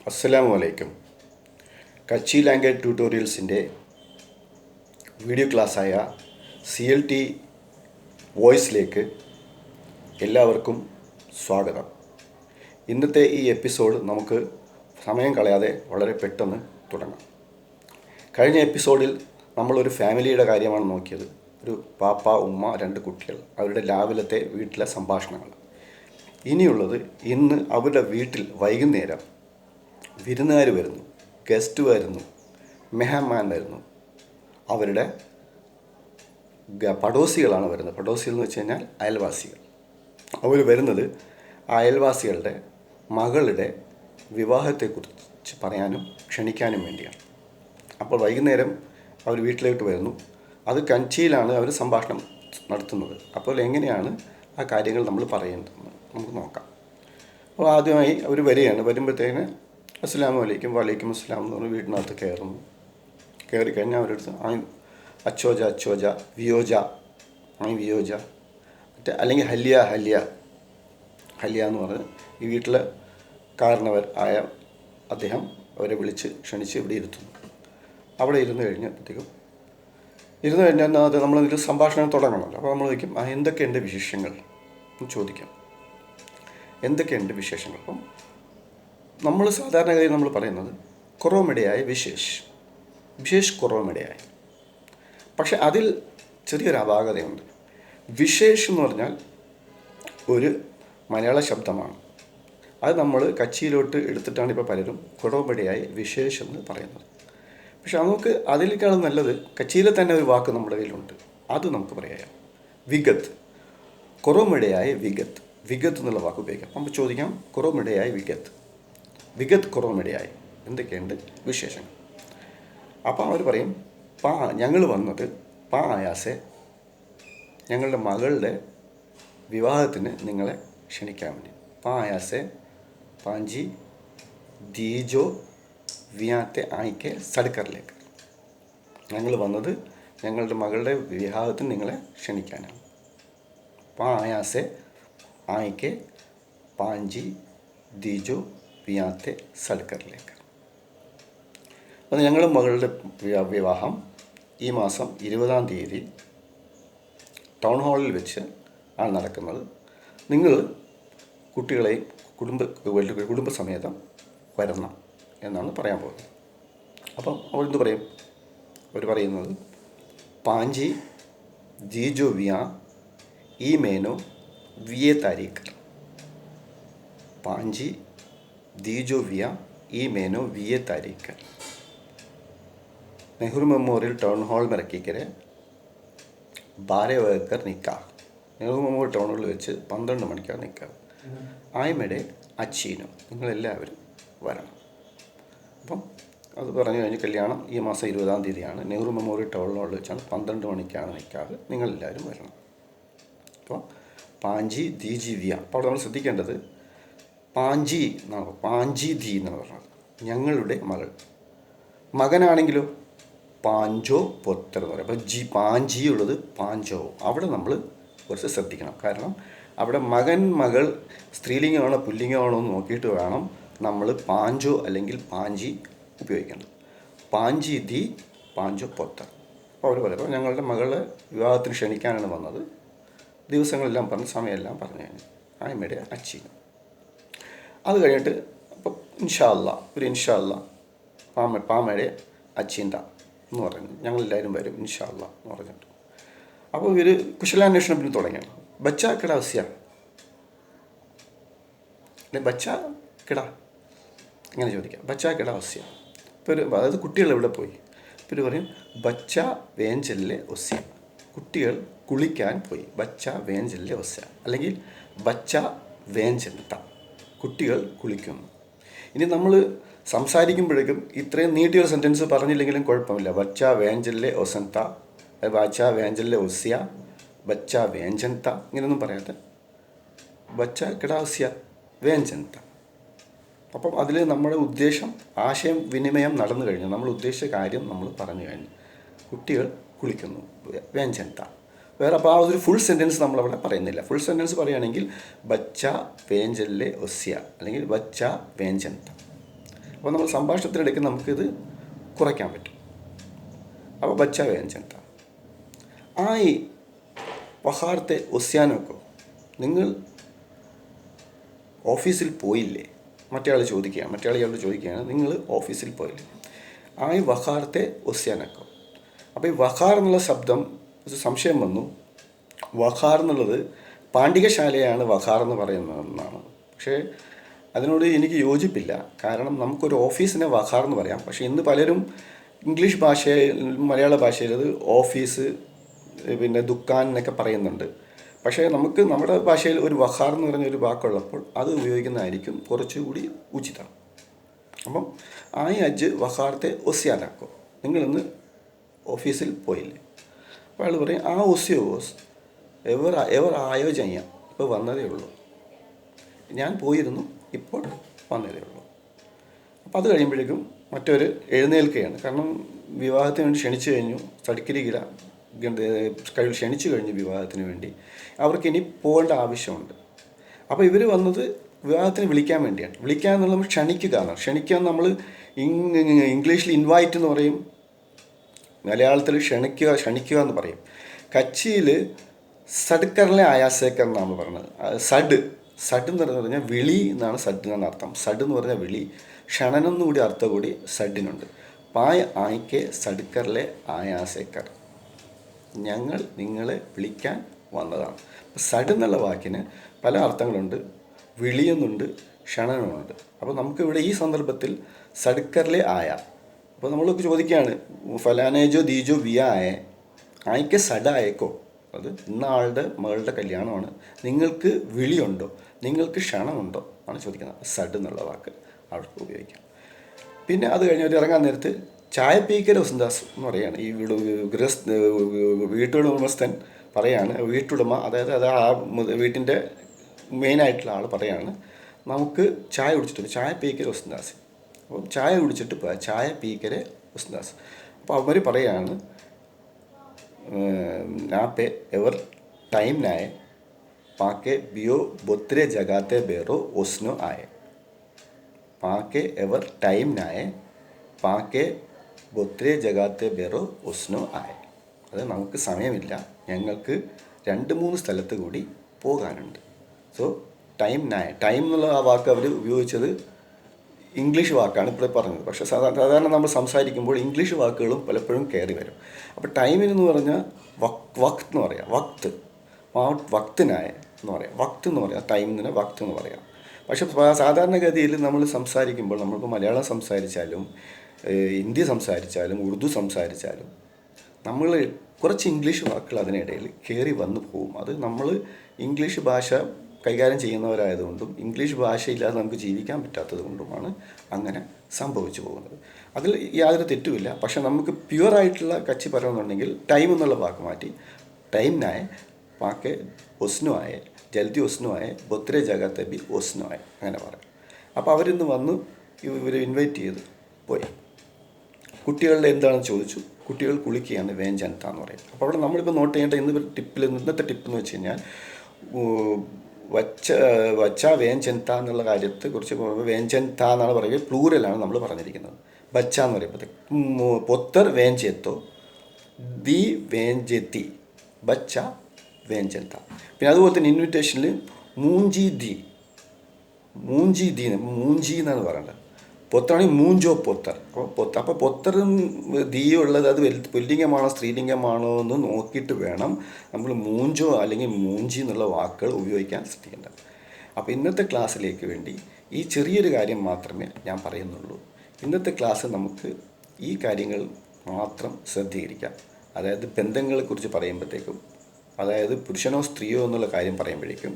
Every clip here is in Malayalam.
അസ്സലാമു അലൈക്കും. കച്ചി ലാംഗ്വേജ് ട്യൂട്ടോറിയൽസിൻ്റെ വീഡിയോ ക്ലാസ്സായ CLT വോയിസിലേക്ക് എല്ലാവർക്കും സ്വാഗതം. ഇന്നത്തെ ഈ എപ്പിസോഡ് നമുക്ക് സമയം കളയാതെ വളരെ പെട്ടെന്ന് തുടങ്ങാം. കഴിഞ്ഞ എപ്പിസോഡിൽ നമ്മളൊരു ഫാമിലിയുടെ കാര്യമാണ് നോക്കിയത്. ഒരു പാപ്പ, ഉമ്മ, 2 കുട്ടികൾ, അവരുടെ രാവിലത്തെ വീട്ടിലെ സംഭാഷണങ്ങൾ. ഇനിയുള്ളത് ഇന്ന് അവരുടെ വീട്ടിൽ വൈകുന്നേരം വിരുന്നുകാർ വരുന്നു, ഗസ്റ്റ് വരുന്നു, മെഹമാൻ വരുന്നു. അവരുടെ പടോസികളാണ് വരുന്നത്. പടോസികൾ എന്ന് വെച്ച് കഴിഞ്ഞാൽ അയൽവാസികൾ. അവർ വരുന്നത് അയൽവാസികളുടെ മകളുടെ വിവാഹത്തെക്കുറിച്ച് പറയാനും ക്ഷണിക്കാനും വേണ്ടിയാണ്. അപ്പോൾ വൈകുന്നേരം അവർ വീട്ടിലേക്ക് വരുന്നു. അത് കഞ്ചിയിലാണ് അവർ സംഭാഷണം നടത്തുന്നത്. അപ്പോൾ എങ്ങനെയാണ് ആ കാര്യങ്ങൾ നമ്മൾ പറയുന്നതെന്ന് നമുക്ക് നോക്കാം. അപ്പോൾ ആദ്യമായി അവർ വരികയാണ്. വരുമ്പോഴത്തേന് അസ്സലാമു അലൈക്കും, വലൈക്കും അസ്സലാം എന്ന് പറഞ്ഞ് വീട്ടിനകത്ത് കയറുന്നു. കയറിക്കഴിഞ്ഞാൽ അവരടുത്ത് അച്ചോജ അച്ചോജ, വിയോജ വിയോജ, മറ്റേ അല്ലെങ്കിൽ ഹല്യ ഹല്യ ഹല്യ എന്ന് പറഞ്ഞ് ഈ വീട്ടിലെ കാരണവർ ആയ അദ്ദേഹം അവരെ വിളിച്ച് ക്ഷണിച്ച് ഇവിടെ ഇരുത്തുന്നു. അവിടെ ഇരുന്ന് കഴിഞ്ഞപ്പോഴത്തേക്കും അത് നമ്മളെന്തെങ്കിലും സംഭാഷണം തുടങ്ങണമല്ലോ. അപ്പോൾ നമ്മൾ ചോദിക്കും, എന്തൊക്കെയുണ്ട് വിശേഷങ്ങൾ എന്ന് ചോദിക്കാം. എന്തൊക്കെയുണ്ട് വിശേഷങ്ങൾ? അപ്പം നമ്മൾ സാധാരണഗതിയിൽ നമ്മൾ പറയുന്നത് കൊറോമിടയായ വിശേഷ് കൊറോമിടയായി. പക്ഷെ അതിൽ ചെറിയൊരു അപാകതയുണ്ട്. വിശേഷ് എന്ന് പറഞ്ഞാൽ ഒരു മലയാള ശബ്ദമാണ്. അത് നമ്മൾ കച്ചിയിലോട്ട് എടുത്തിട്ടാണ് ഇപ്പോൾ പലരും കൊറോമിടയായി വിശേഷ് എന്ന് പറയുന്നത്. പക്ഷെ നമുക്ക് അതിലേക്കാളും നല്ലത് കച്ചിയിലെ തന്നെ ഒരു വാക്ക് നമ്മുടെ കയ്യിലുണ്ട്. അത് നമുക്ക് പറയാം, വിഗത്. കൊറോമിടയായ വിഗത് എന്നുള്ള വാക്ക് ഉപയോഗിക്കാം. നമുക്ക് ചോദിക്കാം, കൊറോമിടയായ വിഗത് കൊറോമിടയായി എന്തൊക്കെയുണ്ട് വിശേഷങ്ങൾ? അപ്പം അവർ പറയും, ഞങ്ങൾ വന്നത് ആയാസെ ഞങ്ങളുടെ മകളുടെ വിവാഹത്തിന് നിങ്ങളെ ക്ഷണിക്കാൻ വേണ്ടി. ആയാസെ പാഞ്ചി ദീജോ വിയാത്തെ ആയിക്കെ സഡ്കറിലേക്ക്. ഞങ്ങൾ വന്നത് ഞങ്ങളുടെ മകളുടെ വിവാഹത്തിന് നിങ്ങളെ ക്ഷണിക്കാനാണ്. ആയാസെ ആയിക്കെ പാഞ്ചി ദീജോ വിയാത്തെ സഡ്കറിലേക്ക്. അത് ഞങ്ങളുടെ മകളുടെ വിവാഹം ഈ മാസം 20-ാം തീയതി ടൗൺ ഹാളിൽ വെച്ച് ആണ് നടക്കുന്നത്. നിങ്ങൾ കുട്ടികളെയും കുടുംബസമേതം വരണം എന്നാണ് പറയാൻ പോകുന്നത്. അപ്പം അവരെന്ത് പറയും? അവർ പറയുന്നത്, പാഞ്ചി ദീജോ വിയാ ഈ മേനോ വിയെ താരീഖ്. പാഞ്ചി ദീജോ വിയ ഈ മേനോ വിയെ താരീഖ് നെഹ്റു മെമ്മോറിयल टाउन हॉल में रखी करे 12 बजे നിക്കാഹ്. നെഹ്റു മെമ്മോറിയൽ ടൗൺ ഹാളിൽ വെച്ച് 12 മണിക്കാണ് നിക്കാഹ്. ആയ്മയുടെ അച്ചീനും നിങ്ങളെല്ലാവരും വരണം. അപ്പം അത് പറഞ്ഞു കഴിഞ്ഞ് കല്യാണം ഈ മാസം 20-ാം തീയതിയാണ്. നെഹ്റു മെമ്മോറിയൽ ടൗൺ ഹാളിൽ വെച്ചാണ് 12 മണിക്കാണ് നിക്കാഹ്. നിങ്ങളെല്ലാവരും വരണം. അപ്പോൾ പാഞ്ചി ദീജി വിയ. അപ്പോൾ നമ്മൾ ശ്രദ്ധിക്കേണ്ടത് പാഞ്ചി എന്നാണ്, പാഞ്ചി ദി എന്നാണ് പറഞ്ഞത്. ഞങ്ങളുടെ മകനാണെങ്കിലോ പാഞ്ചോ പൊത്തർ എന്ന് പറയും. അപ്പോൾ പാഞ്ചി ഉള്ളത് പാഞ്ചോ. അവിടെ നമ്മൾ കുറച്ച് ശ്രദ്ധിക്കണം. കാരണം അവിടെ മകൾ സ്ത്രീലിംഗമാണോ പുല്ലിംഗമാണോ എന്ന് നോക്കിയിട്ട് വേണം നമ്മൾ പാഞ്ചോ അല്ലെങ്കിൽ പാഞ്ചി ഉപയോഗിക്കേണ്ടത്. Panchi the Pancho പൊത്തർ. അപ്പോൾ അവർ പറയും, അപ്പോൾ ഞങ്ങളുടെ മകളെ വിവാഹത്തിന് ക്ഷണിക്കാനാണ് വന്നത്. ദിവസങ്ങളെല്ലാം പറഞ്ഞ് സമയമെല്ലാം പറഞ്ഞു കഴിഞ്ഞു. ആയ്മയുടെ അച്ചീനും. അത് കഴിഞ്ഞിട്ട് അപ്പോൾ ഇൻഷാ അല്ലാ പാമയുടെ അച്ചീന്ത എന്ന് പറഞ്ഞു, ഞങ്ങളെല്ലാവരും വരും ഇൻഷാ അല്ലാ എന്ന് പറഞ്ഞിട്ട്. അപ്പോൾ ഇവർ കുശലാന്വേഷണം പിന്നെ തുടങ്ങിയാണ്. ബച്ച കിട വസ്യ അല്ലെ ബച്ച കിട ഇങ്ങനെ ചോദിക്കാം. ബച്ച കിട വസ്യ. ഇപ്പോൾ അതായത് കുട്ടികൾ എവിടെ പോയി? ഇപ്പോൾ പറയും ബച്ച വേഞ്ചലിലെ ഒസ്യ. കുട്ടികൾ കുളിക്കാൻ പോയി. ബച്ച വേഞ്ചലിലെ ഒസ്യ അല്ലെങ്കിൽ ബച്ച വേഞ്ചന്ത. കുട്ടികൾ കുളിക്കുന്നു. ഇനി നമ്മൾ സംസാരിക്കുമ്പോഴേക്കും ഇത്രയും നീട്ടിയൊരു സെൻറ്റൻസ് പറഞ്ഞില്ലെങ്കിലും കുഴപ്പമില്ല. ബച്ച വേഞ്ചലിലെ ഒസന്ത, ബച്ച വേഞ്ചലിലെ ഒസ്യ, ബച്ച വേഞ്ചന്ത ഇങ്ങനെയൊന്നും പറയാത്ത ബച്ച കിടാസ്യ വേഞ്ചന്ത. അപ്പം അതിൽ നമ്മുടെ ആശയം വിനിമയം നടന്നു കഴിഞ്ഞു. നമ്മൾ ഉദ്ദേശിച്ച കാര്യം നമ്മൾ പറഞ്ഞു കഴിഞ്ഞു. കുട്ടികൾ കുളിക്കുന്നു, വേഞ്ചന്ത. വേറെ അപ്പോൾ ആ ഒരു ഫുൾ സെൻറ്റൻസ് നമ്മളവിടെ പറയുന്നില്ല. ഫുൾ സെൻറ്റൻസ് പറയുകയാണെങ്കിൽ ബച്ച വേഞ്ചലിലെ ഒസ്യ അല്ലെങ്കിൽ ബച്ച വേഞ്ചന്ത. അപ്പോൾ നമ്മൾ സംഭാഷണത്തിനിടയ്ക്ക് നമുക്കിത് കുറയ്ക്കാൻ പറ്റും. അപ്പോൾ ബച്ച വേഞ്ചൻത ആയി വഹാർത്തെ ഒസ്യാനൊക്കെ. നിങ്ങൾ ഓഫീസിൽ പോയില്ലേ? മറ്റേയാൾ ചോദിക്കുകയാണ് നിങ്ങൾ ഓഫീസിൽ പോയില്ലേ? ആയി വഹാർത്തെ ഒസ്യാനൊക്കെ. അപ്പോൾ ഈ വഹാർ എന്നുള്ള ശബ്ദം ഒരു സംശയം വന്നു. വഹാർ എന്നുള്ളത് പാണ്ഡികശാലയാണ് വഹാർ എന്ന് പറയുന്നതെന്നാണ്. പക്ഷേ അതിനോട് എനിക്ക് യോജിപ്പില്ല. കാരണം നമുക്കൊരു ഓഫീസിനെ വഹാർ എന്ന് പറയാം. പക്ഷേ ഇന്ന് പലരും ഇംഗ്ലീഷ് ഭാഷയിൽ മലയാള ഭാഷയിൽ അത് ഓഫീസ് പിന്നെ ദുക്കാൻ എന്നൊക്കെ പറയുന്നുണ്ട്. പക്ഷേ നമുക്ക് നമ്മുടെ ഭാഷയിൽ ഒരു വഹാർ എന്ന് പറഞ്ഞൊരു വാക്കുള്ളപ്പോൾ അത് ഉപയോഗിക്കുന്നതായിരിക്കും കുറച്ചുകൂടി ഉചിതം. അപ്പം ആയി അജ് വഹാർത്തെ ഒസ്യാനാക്കോ. നിങ്ങളിന്ന് ഓഫീസിൽ പോയില്ലേ? അപ്പോൾ അയാൾ പറയും ആ ഒസ്യോസ് എവർ ആയോ ചെയ്യാം, ഇപ്പോൾ വന്നതേ ഉള്ളൂ. ഞാൻ പോയിരുന്നു, ഇപ്പോൾ വന്നതേ ഉള്ളൂ. അപ്പോൾ അത് കഴിയുമ്പോഴേക്കും മറ്റൊരു എഴുന്നേൽക്കുകയാണ്. കാരണം വിവാഹത്തിന് വേണ്ടി ക്ഷണിച്ചു കഴിഞ്ഞു, സടിക്കരികില ക്ഷണിച്ചു കഴിഞ്ഞു വിവാഹത്തിന് വേണ്ടി. അവർക്ക് ഇനി പോകേണ്ട ആവശ്യമുണ്ട്. അപ്പോൾ ഇവർ വന്നത് വിവാഹത്തിന് വിളിക്കാൻ വേണ്ടിയാണ്. വിളിക്കാൻ എന്നുള്ളത് നമ്മൾ ക്ഷണിക്കുക എന്നാണ്. ക്ഷണിക്കുക നമ്മൾ ഇംഗ്ലീഷിൽ ഇൻവൈറ്റ് എന്ന് പറയും, മലയാളത്തിൽ ക്ഷണിക്കുക എന്ന് പറയും. കച്ചിയിൽ സഡ്ക്കറിലെ ആയാസേക്കർ എന്നാണ് പറയുന്നത്. സഡ് എന്ന് പറഞ്ഞാൽ വിളി എന്നാണ്. സഡ് എന്നാണ് അർത്ഥം. സഡ് എന്ന് പറഞ്ഞാൽ വിളി. ക്ഷണനം എന്നുകൂടി അർത്ഥം കൂടി സഡിനുണ്ട്. പായ് ആയിക്കെ സഡ്ക്കറിലെ ആയാസേക്കർ. ഞങ്ങൾ നിങ്ങളെ വിളിക്കാൻ വന്നതാണ്. സഡ് എന്നുള്ള വാക്കിന് പല അർത്ഥങ്ങളുണ്ട്. വിളിയെന്നുണ്ട്, ക്ഷണനമുണ്ട്. അപ്പോൾ നമുക്കിവിടെ ഈ സന്ദർഭത്തിൽ സഡ്ക്കറിലെ ആയ. അപ്പോൾ നമ്മളൊക്കെ ചോദിക്കുകയാണ് ഫലാനേജോ ദീജോ വിയ ആയേ ആയിക്കെ സഡ ആയേക്കോ. അത് ഇന്ന ആളുടെ മകളുടെ കല്യാണമാണ്, നിങ്ങൾക്ക് വിളിയുണ്ടോ, നിങ്ങൾക്ക് ക്ഷണമുണ്ടോ ആണ് ചോദിക്കുന്നത്. സഡ് എന്നുള്ള വാക്ക് അവർക്ക് ഉപയോഗിക്കാം. പിന്നെ അത് കഴിഞ്ഞ് ഒരു ഇറങ്ങാൻ നേരത്ത് ചായ പീക്കൽ വസന്താസ് എന്ന് പറയുകയാണ്. ഈ വീട്ടുടമസ്ഥൻ പറയാണ്, വീട്ടുടമ അതായത് അത് ആ വീട്ടിൻ്റെ മെയിനായിട്ടുള്ള ആൾ പറയാണ്, നമുക്ക് ചായ കുടിച്ചിട്ടുണ്ട്, ചായ പീക്കൽ വസന്താസ്. അപ്പം ചായ കുടിച്ചിട്ട് ചായ പീക്കലെ വസന്താസ്. അപ്പോൾ അവർ പറയാണ് നാപ്പെ എവർ ടൈം നായ പാക്കെ ബിയോ ബൊത്രെ ജഗാത്തെ ബേറോ ഒസ്നോ ആയ. പാക്കെ എവർ ടൈം നായ പാക്കെ ബൊത്രെ ജഗാത്തെ ബേറോ ഒസ്നോ ആയ. അത് നമുക്ക് സമയമില്ല, ഞങ്ങൾക്ക് 2-3 സ്ഥലത്ത് കൂടി പോകാനുണ്ട്. സോ ടൈം നായ, ടൈം എന്നുള്ള ആ വാക്ക് അവർ ഉപയോഗിച്ചത് ഇംഗ്ലീഷ് വാക്കാണ് ഇപ്പോൾ പറഞ്ഞത്. പക്ഷേ സാധാരണ നമ്മൾ സംസാരിക്കുമ്പോൾ ഇംഗ്ലീഷ് വാക്കുകളും പലപ്പോഴും കയറി വരും. അപ്പോൾ ടൈമിനെന്ന് പറഞ്ഞാൽ വക്ത് എന്ന് പറയാം. വക്തിനായ എന്ന് പറയാം. വക്ത് എന്ന് പറയാം. ടൈമിന് വക്ത് എന്ന് പറയാം. പക്ഷെ സാധാരണഗതിയിൽ നമ്മൾ സംസാരിക്കുമ്പോൾ, നമ്മളിപ്പോൾ മലയാളം സംസാരിച്ചാലും ഹിന്ദി സംസാരിച്ചാലും ഉറുദു സംസാരിച്ചാലും നമ്മൾ കുറച്ച് ഇംഗ്ലീഷ് വാക്കുകൾ അതിനിടയിൽ കയറി വന്നു പോകും. അത് നമ്മൾ ഇംഗ്ലീഷ് ഭാഷ കൈകാര്യം ചെയ്യുന്നവരായതുകൊണ്ടും ഇംഗ്ലീഷ് ഭാഷയില്ലാതെ നമുക്ക് ജീവിക്കാൻ പറ്റാത്തത് കൊണ്ടുമാണ് അങ്ങനെ സംഭവിച്ചു പോകുന്നത്. അതിൽ യാതൊരു തെറ്റുമില്ല. പക്ഷെ നമുക്ക് പ്യുവറായിട്ടുള്ള കച്ചി പറയുന്നുണ്ടെങ്കിൽ ടൈം എന്നുള്ള വാക്ക് മാറ്റി ടൈമിനായ പാക്കെ ഒസ്നു ആയ, ജൽദി ഒസ്നു ആയ, ബൊത്രെ ജഗത്തെ ബി ഒസ്നു ആയ, അങ്ങനെ പറയും. അപ്പോൾ അവരിന്ന് വന്ന് ഇവർ ഇൻവൈറ്റ് ചെയ്ത് പോയി. കുട്ടികളുടെ എന്താണെന്ന് ചോദിച്ചു. കുട്ടികൾ കുളിക്കുകയാണ്, വേഞ്ചൻത എന്ന് പറയും. അപ്പോൾ അവിടെ നമ്മളിപ്പോൾ നോട്ട് ചെയ്യേണ്ട ഇന്നത്തെ ടിപ്പ് എന്ന് വെച്ച് കഴിഞ്ഞാൽ വച്ച വേഞ്ചൻത എന്നുള്ള കാര്യത്തെ കുറിച്ച് വേഞ്ചൻത എന്നാണ് പറയുക, പ്ലൂരലാണ് നമ്മൾ പറഞ്ഞിരിക്കുന്നത്. ബച്ച എന്ന് പറയുമ്പോഴത്തേക്ക് പൊത്തർ വേഞ്ചെത്തോ, ദി വേഞ്ചെത്തി, ബച്ച വേഞ്ചൻത. പിന്നെ അതുപോലെ തന്നെ ഇൻവിറ്റേഷനിൽ മൂഞ്ചി ദി മൂഞ്ചി എന്നാണ് പറയേണ്ടത്. പൊത്തറാണെങ്കിൽ മൂഞ്ചോ പൊത്തർ. അപ്പോൾ പൊത്തറും ദീയോ ഉള്ളത് അത് പുല്ലിംഗമാണോ സ്ത്രീലിംഗമാണോ എന്ന് നോക്കിയിട്ട് വേണം നമ്മൾ മൂഞ്ചോ അല്ലെങ്കിൽ മൂഞ്ചി എന്നുള്ള വാക്കുകൾ ഉപയോഗിക്കാൻ ശ്രദ്ധിക്കേണ്ടത്. അപ്പോൾ ഇന്നത്തെ ക്ലാസ്സിലേക്ക് വേണ്ടി ഈ ചെറിയൊരു കാര്യം മാത്രമേ ഞാൻ പറയുന്നുള്ളൂ. ഇന്നത്തെ ക്ലാസ് നമുക്ക് ഈ കാര്യങ്ങൾ മാത്രം ശ്രദ്ധീകരിക്കാം. അതായത് ബന്ധങ്ങളെക്കുറിച്ച് പറയുമ്പോഴത്തേക്കും, അതായത് പുരുഷനോ സ്ത്രീയോ എന്നുള്ള കാര്യം പറയുമ്പോഴേക്കും,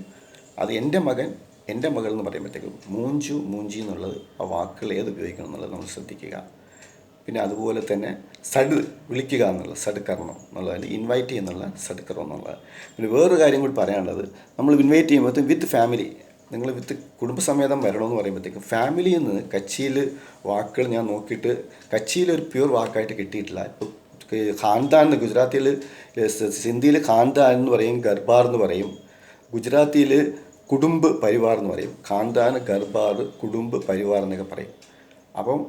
അത് എൻ്റെ മകൻ എൻ്റെ മകൾ എന്ന് പറയുമ്പോഴത്തേക്കും മൂഞ്ചി എന്നുള്ളത് ആ വാക്കുകൾ ഏത് ഉപയോഗിക്കണം എന്നുള്ളത് നമ്മൾ ശ്രദ്ധിക്കുക. പിന്നെ അതുപോലെ തന്നെ സഡ് വിളിക്കുക എന്നുള്ള സഡ് കർമ്മം എന്നുള്ളത്, ഇൻവൈറ്റ് ചെയ്യുന്നുള്ള സഡ് കർമ്മം എന്നുള്ളത്. പിന്നെ വേറൊരു കാര്യം കൂടി പറയാനുള്ളത്, നമ്മൾ ഇൻവൈറ്റ് ചെയ്യുമ്പോഴത്തേക്കും വിത്ത് ഫാമിലി, നിങ്ങൾ വിത്ത് കുടുംബസമേതം വരണമെന്ന് പറയുമ്പോഴത്തേക്കും ഫാമിലിയിൽ നിന്ന് കച്ചിയിൽ വാക്കുകൾ ഞാൻ നോക്കിയിട്ട് കച്ചിയിൽ ഒരു പ്യൂർ വാക്കായിട്ട് കിട്ടിയിട്ടില്ല. ഇപ്പോൾ ഖാൻദാൻ, ഗുജറാത്തിയിൽ സിന്ധിയിൽ ഖാൻദാൻ എന്ന് പറയും, ഗർബാർ എന്ന് പറയും. ഗുജറാത്തിയിൽ കുടുംബ് പരിവാർ എന്ന് പറയും. ഖാൻദാൻ, ഗർബാർ, കുടുംബ് പരിവാർ എന്നൊക്കെ പറയും. അപ്പം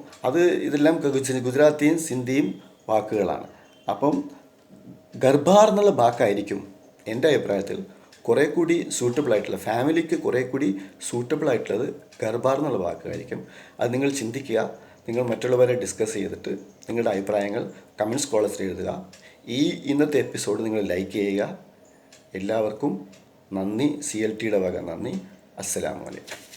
ഇതെല്ലാം ഗുജറാത്തിയും സിന്ധിയും വാക്കുകളാണ്. അപ്പം ഗർഭാർ എന്നുള്ള വാക്കായിരിക്കും എൻ്റെ അഭിപ്രായത്തിൽ കുറേ കൂടി സൂട്ടബിൾ ആയിട്ടുള്ള, ഫാമിലിക്ക് കുറേ കൂടി സൂട്ടബിൾ ആയിട്ടുള്ളത് ഗർഭാർ എന്നുള്ള വാക്കായിരിക്കും. അത് നിങ്ങൾ ചിന്തിക്കുക. നിങ്ങൾ മറ്റുള്ളവരെ ഡിസ്കസ് ചെയ്തിട്ട് നിങ്ങളുടെ അഭിപ്രായങ്ങൾ കമൻറ്റ്സ് കോളത്തിൽ എഴുതുക. ഇന്നത്തെ എപ്പിസോഡ് നിങ്ങൾ ലൈക്ക് ചെയ്യുക. എല്ലാവർക്കും നന്ദി. CLTയുടെ വക നന്ദി. അസ്സലാമു അലൈക്കും.